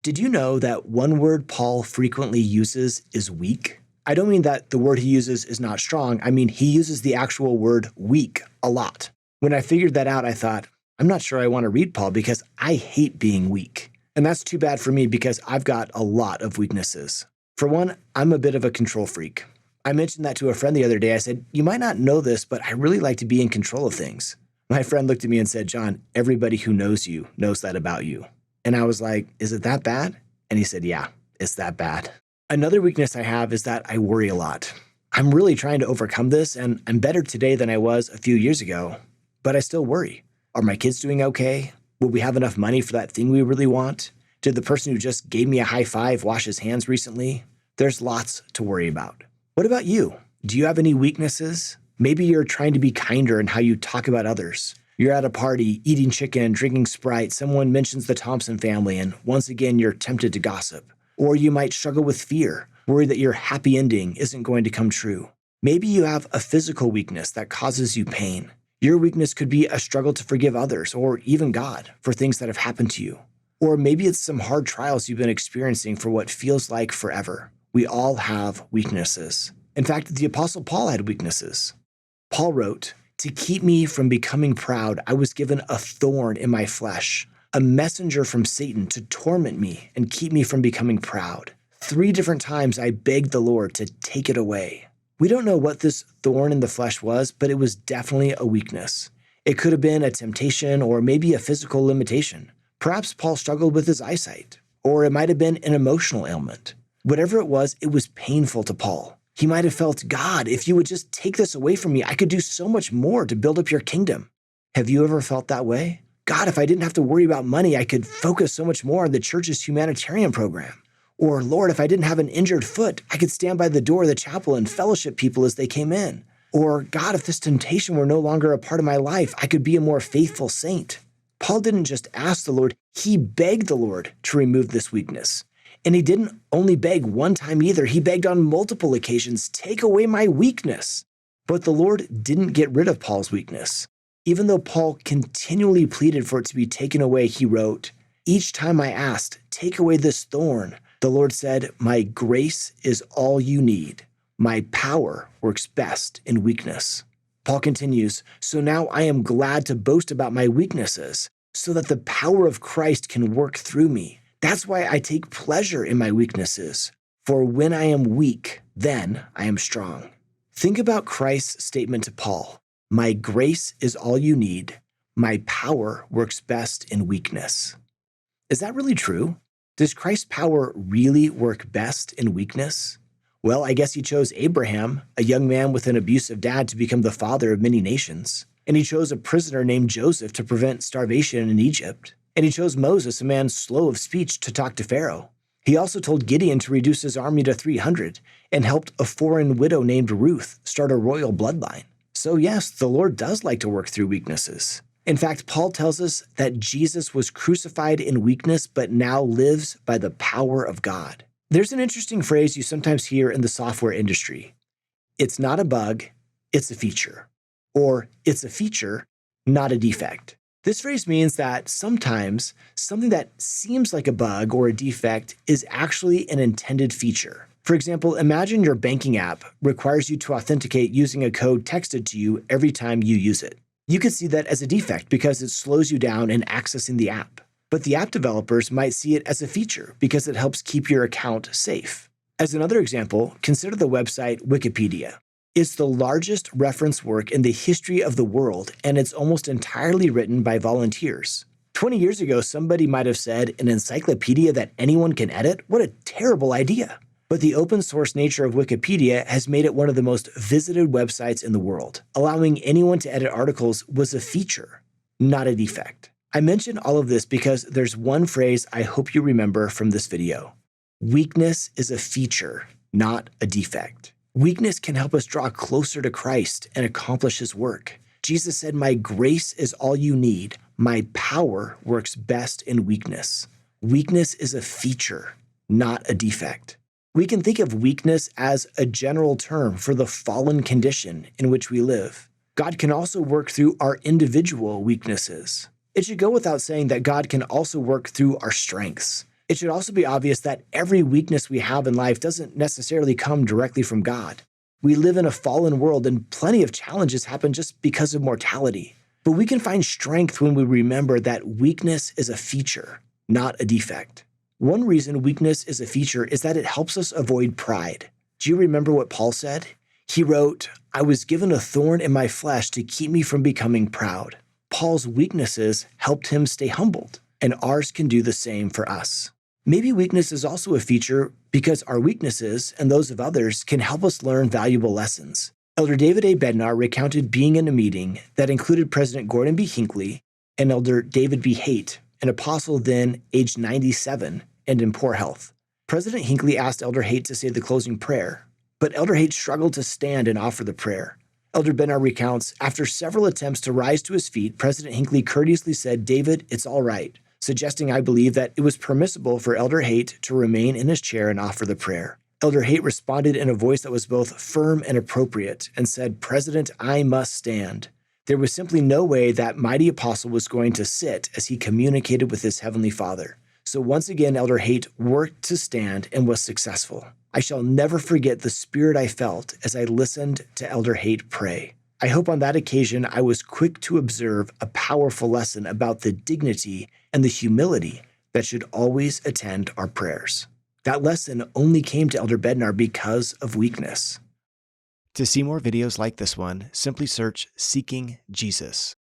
Did you know that one word Paul frequently uses is weak? I don't mean that the word he uses is not strong. I mean, he uses the actual word weak a lot. When I figured that out, I thought, I'm not sure I want to read Paul because I hate being weak. And that's too bad for me because I've got a lot of weaknesses. For one, I'm a bit of a control freak. I mentioned that to a friend the other day. I said, you might not know this, but I really like to be in control of things. My friend looked at me and said, John, everybody who knows you knows that about you. And I was like, is it that bad? And he said, yeah, it's that bad. Another weakness I have is that I worry a lot. I'm really trying to overcome this, and I'm better today than I was a few years ago, but I still worry. Are my kids doing okay? Will we have enough money for that thing we really want? Did the person who just gave me a high five wash his hands recently? There's lots to worry about. What about you? Do you have any weaknesses? Maybe you're trying to be kinder in how you talk about others. You're at a party, eating chicken, drinking Sprite, someone mentions the Thompson family, and once again, you're tempted to gossip. Or you might struggle with fear, worry that your happy ending isn't going to come true. Maybe you have a physical weakness that causes you pain. Your weakness could be a struggle to forgive others, or even God, for things that have happened to you. Or maybe it's some hard trials you've been experiencing for what feels like forever. We all have weaknesses. In fact, the Apostle Paul had weaknesses. Paul wrote, "To keep me from becoming proud, I was given a thorn in my flesh, a messenger from Satan to torment me and keep me from becoming proud. 3 different times I begged the Lord to take it away." We don't know what this thorn in the flesh was, but it was definitely a weakness. It could have been a temptation or maybe a physical limitation. Perhaps Paul struggled with his eyesight, or it might have been an emotional ailment. Whatever it was painful to Paul. He might have felt, God, if you would just take this away from me, I could do so much more to build up your kingdom. Have you ever felt that way? God, if I didn't have to worry about money, I could focus so much more on the church's humanitarian program. Or Lord, if I didn't have an injured foot, I could stand by the door of the chapel and fellowship people as they came in. Or God, if this temptation were no longer a part of my life, I could be a more faithful saint. Paul didn't just ask the Lord, he begged the Lord to remove this weakness. And he didn't only beg one time either. He begged on multiple occasions, take away my weakness. But the Lord didn't get rid of Paul's weakness. Even though Paul continually pleaded for it to be taken away, he wrote, each time I asked, take away this thorn, the Lord said, my grace is all you need. My power works best in weakness. Paul continues, so now I am glad to boast about my weaknesses, so that the power of Christ can work through me. That's why I take pleasure in my weaknesses. For when I am weak, then I am strong. Think about Christ's statement to Paul. My grace is all you need. My power works best in weakness. Is that really true? Does Christ's power really work best in weakness? Well, I guess he chose Abraham, a young man with an abusive dad, to become the father of many nations. And he chose a prisoner named Joseph to prevent starvation in Egypt. And he chose Moses, a man slow of speech, to talk to Pharaoh. He also told Gideon to reduce his army to 300 and helped a foreign widow named Ruth start a royal bloodline. So yes, the Lord does like to work through weaknesses. In fact, Paul tells us that Jesus was crucified in weakness, but now lives by the power of God. There's an interesting phrase you sometimes hear in the software industry. It's not a bug, it's a feature. Or it's a feature, not a defect. This phrase means that sometimes something that seems like a bug or a defect is actually an intended feature. For example, imagine your banking app requires you to authenticate using a code texted to you every time you use it. You could see that as a defect because it slows you down in accessing the app. But the app developers might see it as a feature because it helps keep your account safe. As another example, consider the website Wikipedia. It's the largest reference work in the history of the world, and it's almost entirely written by volunteers. 20 years ago, somebody might have said, an encyclopedia that anyone can edit? What a terrible idea. But the open source nature of Wikipedia has made it one of the most visited websites in the world. Allowing anyone to edit articles was a feature, not a defect. I mention all of this because there's one phrase I hope you remember from this video. Weakness is a feature, not a defect. Weakness can help us draw closer to Christ and accomplish his work. Jesus said, my grace is all you need. My power works best in weakness. Weakness is a feature, not a defect. We can think of weakness as a general term for the fallen condition in which we live. God can also work through our individual weaknesses. It should go without saying that God can also work through our strengths. It should also be obvious that every weakness we have in life doesn't necessarily come directly from God. We live in a fallen world and plenty of challenges happen just because of mortality. But we can find strength when we remember that weakness is a feature, not a defect. One reason weakness is a feature is that it helps us avoid pride. Do you remember what Paul said? He wrote, "I was given a thorn in my flesh to keep me from becoming proud." Paul's weaknesses helped him stay humbled, and ours can do the same for us. Maybe weakness is also a feature because our weaknesses and those of others can help us learn valuable lessons. Elder David A. Bednar recounted being in a meeting that included President Gordon B. Hinckley and Elder David B. Haight, an apostle then aged 97 and in poor health. President Hinckley asked Elder Haight to say the closing prayer, but Elder Haight struggled to stand and offer the prayer. Elder Bednar recounts, after several attempts to rise to his feet, President Hinckley courteously said, "David, it's all right," suggesting, I believe, that it was permissible for Elder Haight to remain in his chair and offer the prayer. Elder Haight responded in a voice that was both firm and appropriate and said, "President, I must stand." There was simply no way that mighty apostle was going to sit as he communicated with his heavenly Father. So once again, Elder Haight worked to stand and was successful. I shall never forget the spirit I felt as I listened to Elder Haight pray. I hope on that occasion I was quick to observe a powerful lesson about the dignity and the humility that should always attend our prayers. That lesson only came to Elder Bednar because of weakness. To see more videos like this one, simply search Seeking Jesus.